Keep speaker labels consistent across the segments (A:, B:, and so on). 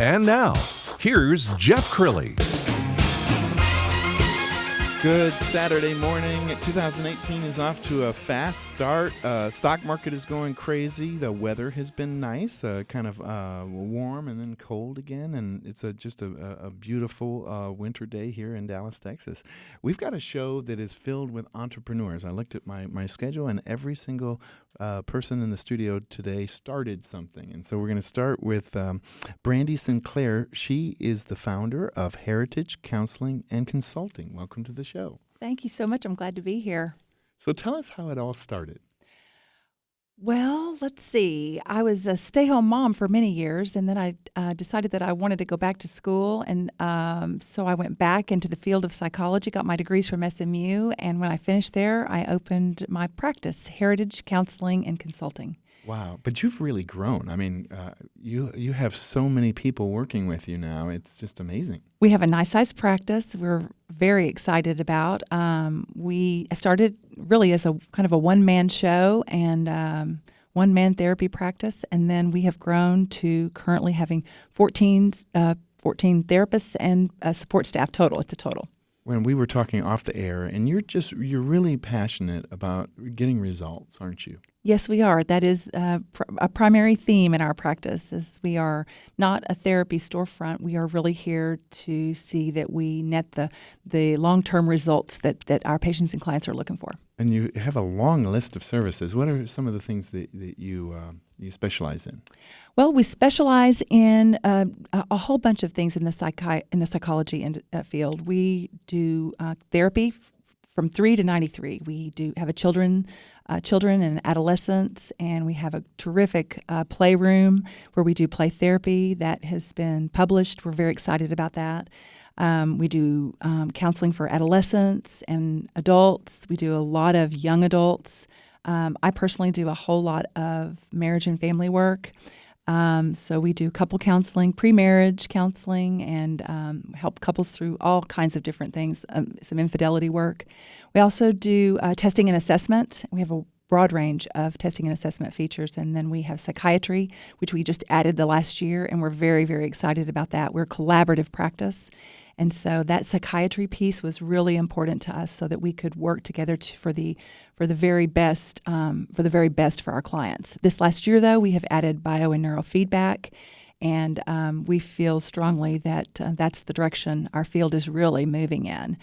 A: And now, here's Jeff Crilley.
B: Good Saturday morning. 2018 is off to a fast start. Stock market is going crazy. The weather has been nice, kind of warm and then cold again, and it's just a beautiful winter day here in Dallas, Texas. We've got a show that is filled with entrepreneurs. I looked at my schedule, and every single person in the studio today started something. And so we're going to start with Brandi Sinclair. She is the founder of Heritage Counseling and Consulting. Welcome to the show.
C: Thank you so much. I'm glad to be here.
B: So tell us how it all started.
C: Well, let's see. I was a stay-home mom for many years, and then I decided that I wanted to go back to school, and so I went back into the field of psychology, got my degrees from SMU, and when I finished there, I opened my practice, Heritage Counseling and Consulting.
B: Wow, but you've really grown. I mean, you have so many people working with you now. It's just amazing.
C: We have a nice-sized practice we're very excited about. We started really as a kind of a one-man show and one-man therapy practice, and then we have grown to currently having 14 therapists and support staff total. It's a total.
B: When we were talking off the air, and you're really passionate about getting results, aren't you?
C: Yes, we are. That is a primary theme in our practice. Is we are not a therapy storefront. We are really here to see that we net the long-term results that our patients and clients are looking for.
B: And you have a long list of services. What are some of the things that you specialize in?
C: Well, we specialize in a whole bunch of things in the psychology field. We do therapy from 3 to 93. We do have children and adolescents, and we have a terrific playroom where we do play therapy that has been published. We're very excited about that. We do counseling for adolescents and adults. We do a lot of young adults. I personally do a whole lot of marriage and family work. So we do couple counseling, pre-marriage counseling, and help couples through all kinds of different things, some infidelity work. We also do testing and assessment. We have a broad range of testing and assessment features. And then we have psychiatry, which we just added the last year, and we're very, very excited about that. We're a collaborative practice. And so that psychiatry piece was really important to us so that we could work together for the very best for our clients. This last year, though, we have added bio and neurofeedback, and we feel strongly that that's the direction our field is really moving in,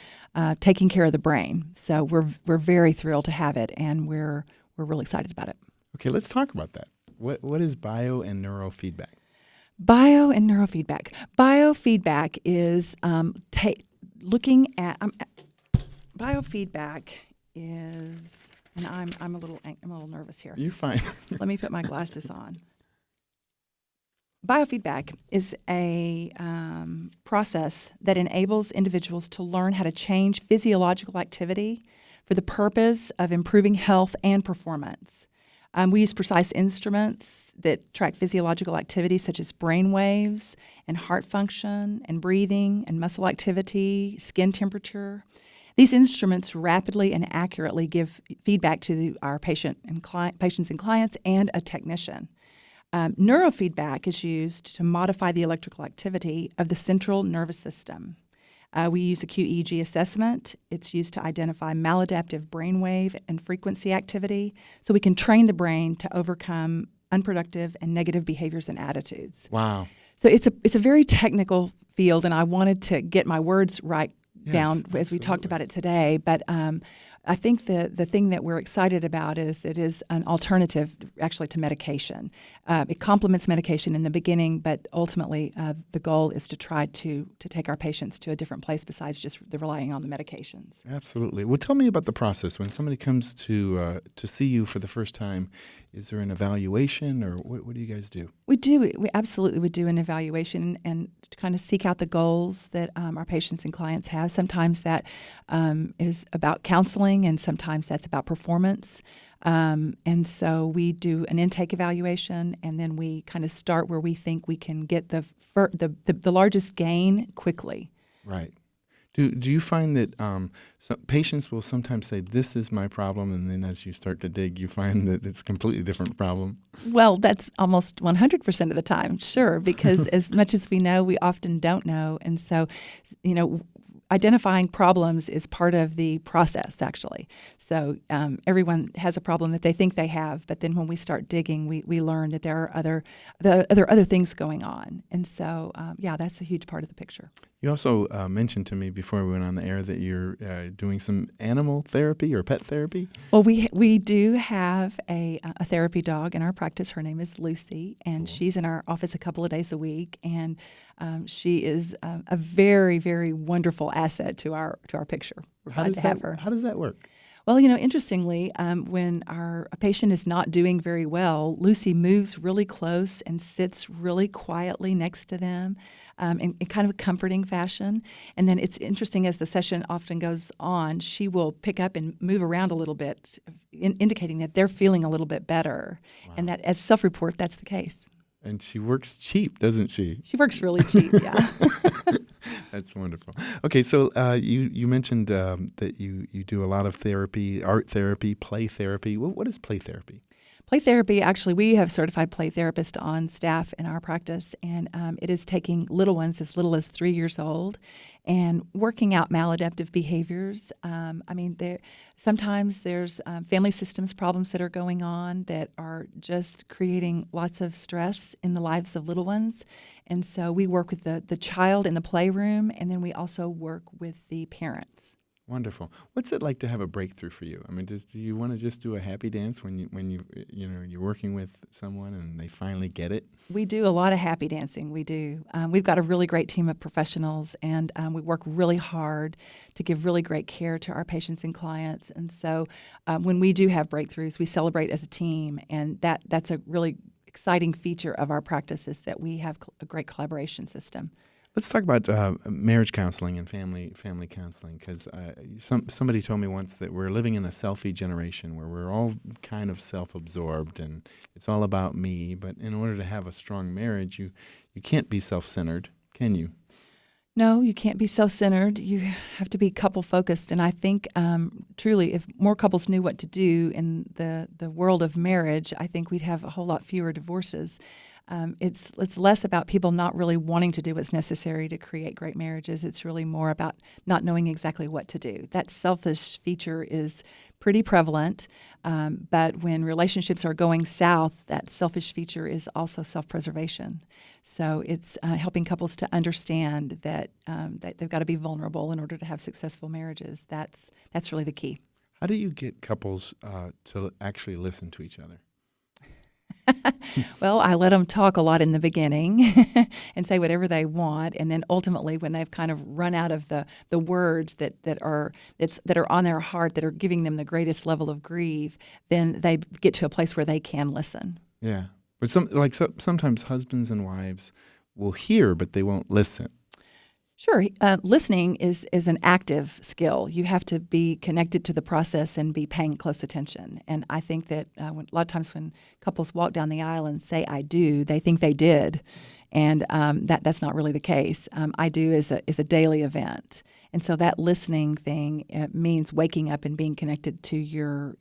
C: taking care of the brain. So we're very thrilled to have it, and we're really excited about it.
B: Okay, let's talk about that. What is bio and neurofeedback?
C: Bio and neurofeedback. Biofeedback is looking at biofeedback is, and I'm a little nervous here.
B: You're fine.
C: Let me put my glasses on. Biofeedback is a process that enables individuals to learn how to change physiological activity for the purpose of improving health and performance. We use precise instruments that track physiological activity such as brain waves and heart function and breathing and muscle activity, skin temperature. These instruments rapidly and accurately give feedback to our patients and clients and a technician. Neurofeedback is used to modify the electrical activity of the central nervous system. We use acute EEG assessment. It's used to identify maladaptive brainwave and frequency activity so we can train the brain to overcome unproductive and negative behaviors and attitudes.
B: Wow.
C: So it's a very technical field, and I wanted to get my words right down as we talked about it today. But I think the thing that we're excited about is it is an alternative actually to medication. It complements medication in the beginning, but ultimately the goal is to try to take our patients to a different place besides just relying on the medications.
B: Absolutely. Well, tell me about the process. When somebody comes to see you for the first time, is there an evaluation, or what do you guys do?
C: We do. We absolutely would do an evaluation and to kind of seek out the goals that our patients and clients have. Sometimes that is about counseling, and sometimes that's about performance. And so we do an intake evaluation, and then we kind of start where we think we can get the largest gain quickly.
B: Right. Do you find that patients will sometimes say, "This is my problem," and then as you start to dig, you find that it's a completely different problem?
C: Well, that's almost 100% of the time, sure, because as much as we know, we often don't know. And so, you know, identifying problems is part of the process, actually. So everyone has a problem that they think they have, but then when we start digging, we learn that there are other things going on. And so, that's a huge part of the picture.
B: You also mentioned to me before we went on the air that you're doing some animal therapy or pet therapy.
C: Well, we do have a therapy dog in our practice. Her name is Lucy, and she's in our office a couple of days a week. And she is a very, very wonderful asset to our picture. We're glad to have her.
B: How does that work?
C: Well, interestingly, when a patient is not doing very well, Lucy moves really close and sits really quietly next to them in kind of a comforting fashion. And then it's interesting, as the session often goes on, she will pick up and move around a little bit, indicating that they're feeling a little bit better. Wow. And that, as self-report, that's the case.
B: And she works cheap, doesn't she?
C: She works really cheap, yeah.
B: That's wonderful. Okay, so you mentioned that you do a lot of therapy, art therapy, play therapy. What is play therapy?
C: Play therapy, actually, we have certified play therapists on staff in our practice, and it is taking little ones as little as 3 years old and working out maladaptive behaviors. Sometimes there's family systems problems that are going on that are just creating lots of stress in the lives of little ones. And so we work with the child in the playroom, and then we also work with the parents.
B: Wonderful. What's it like to have a breakthrough for you? I mean, do you want to just do a happy dance when you're working with someone and they finally get it?
C: We do a lot of happy dancing. We do. We've got a really great team of professionals, and we work really hard to give really great care to our patients and clients. And so, when we do have breakthroughs, we celebrate as a team, and that's a really exciting feature of our practice, is that we have a great collaboration system.
B: Let's talk about marriage counseling and family counseling, because somebody told me once that we're living in a selfie generation where we're all kind of self-absorbed and it's all about me. But in order to have a strong marriage, you can't be self-centered, can you?
C: No, you can't be self-centered. You have to be couple-focused. And I think truly, if more couples knew what to do in the world of marriage, I think we'd have a whole lot fewer divorces. It's less about people not really wanting to do what's necessary to create great marriages. It's really more about not knowing exactly what to do. That selfish feature is pretty prevalent, but when relationships are going south, that selfish feature is also self-preservation. So it's helping couples to understand that they've got to be vulnerable in order to have successful marriages. That's really the key.
B: How do you get couples to actually listen to each other?
C: Well, I let them talk a lot in the beginning and say whatever they want, and then ultimately, when they've kind of run out of the words that are on their heart, that are giving them the greatest level of grief, then they get to a place where they can listen.
B: Yeah, but sometimes husbands and wives will hear, but they won't listen.
C: Sure. Listening is an active skill. You have to be connected to the process and be paying close attention. And I think that a lot of times when couples walk down the aisle and say, "I do," they think they did. And that's not really the case. I do is a daily event. And so that listening thing means waking up and being connected to your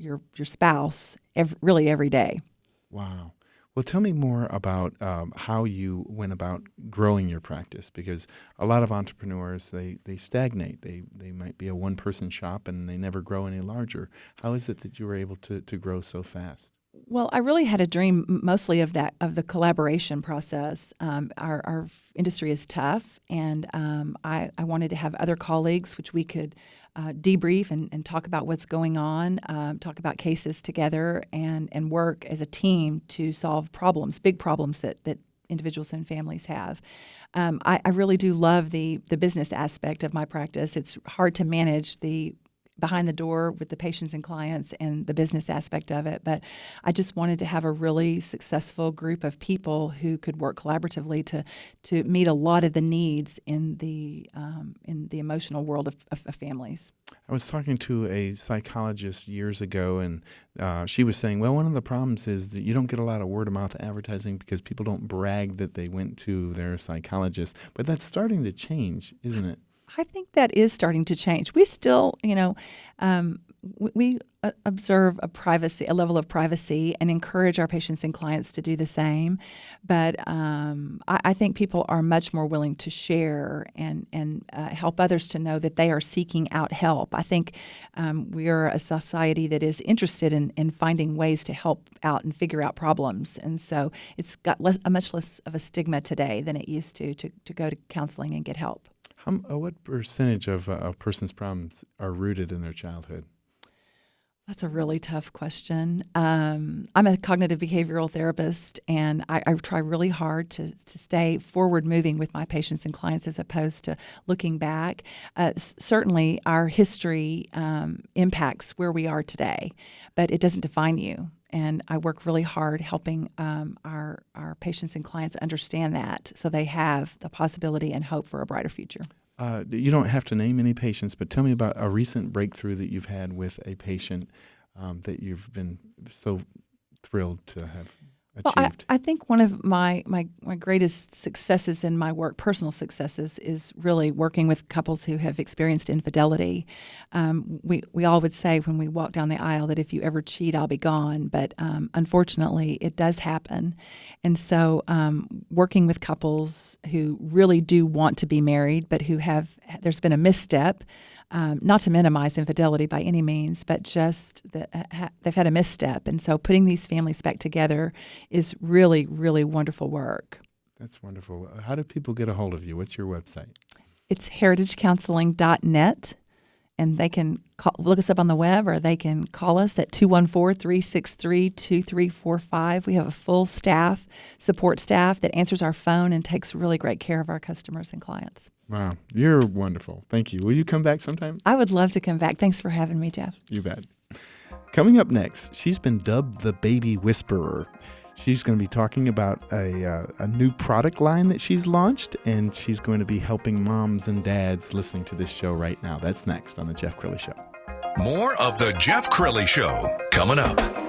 C: spouse really every day.
B: Wow. Well, tell me more about how you went about growing your practice, because a lot of entrepreneurs, they stagnate. They might be a one-person shop and they never grow any larger. How is it that you were able to grow so fast?
C: Well, I really had a dream mostly of the collaboration process. Our industry is tough, and I wanted to have other colleagues which we could debrief and talk about what's going on, talk about cases together, and work as a team to solve problems, big problems that individuals and families have. I really do love the business aspect of my practice. It's hard to manage the behind the door with the patients and clients and the business aspect of it. But I just wanted to have a really successful group of people who could work collaboratively to meet a lot of the needs in the emotional world of families.
B: I was talking to a psychologist years ago, and she was saying, well, one of the problems is that you don't get a lot of word-of-mouth advertising because people don't brag that they went to their psychologist. But that's starting to change, isn't it?
C: I think that is starting to change. We still, we observe a level of privacy, and encourage our patients and clients to do the same. But I think people are much more willing to share and help others to know that they are seeking out help. I think we are a society that is interested in finding ways to help out and figure out problems. And so it's got much less of a stigma today than it used to go to counseling and get help.
B: What percentage of a person's problems are rooted in their childhood?
C: That's a really tough question. I'm a cognitive behavioral therapist, and I try really hard to stay forward-moving with my patients and clients as opposed to looking back. Certainly, our history impacts where we are today, but it doesn't define you. And I work really hard helping our patients and clients understand that, so they have the possibility and hope for a brighter future.
B: You don't have to name any patients, but tell me about a recent breakthrough that you've had with a patient that you've been so thrilled to have achieved.
C: Well, I think one of my greatest successes in my work, personal successes, is really working with couples who have experienced infidelity. We all would say when we walk down the aisle that if you ever cheat, I'll be gone. But unfortunately, it does happen. And so working with couples who really do want to be married, but there's been a misstep, not to minimize infidelity by any means, but just that they've had a misstep. And so putting these families back together is really, really wonderful work.
B: That's wonderful. How do people get a hold of you? What's your website?
C: It's heritagecounseling.net, and they can look us up on the web, or they can call us at 214-363-2345. We have a full support staff that answers our phone and takes really great care of our customers and clients.
B: Wow, you're wonderful. Thank you. Will you come back sometime?
C: I would love to come back. Thanks for having me, Jeff.
B: You bet. Coming up next, she's been dubbed the Baby Whisperer. She's going to be talking about a new product line that she's launched, and she's going to be helping moms and dads listening to this show right now. That's next on The Jeff Crilley Show.
A: More of The Jeff Crilley Show coming up.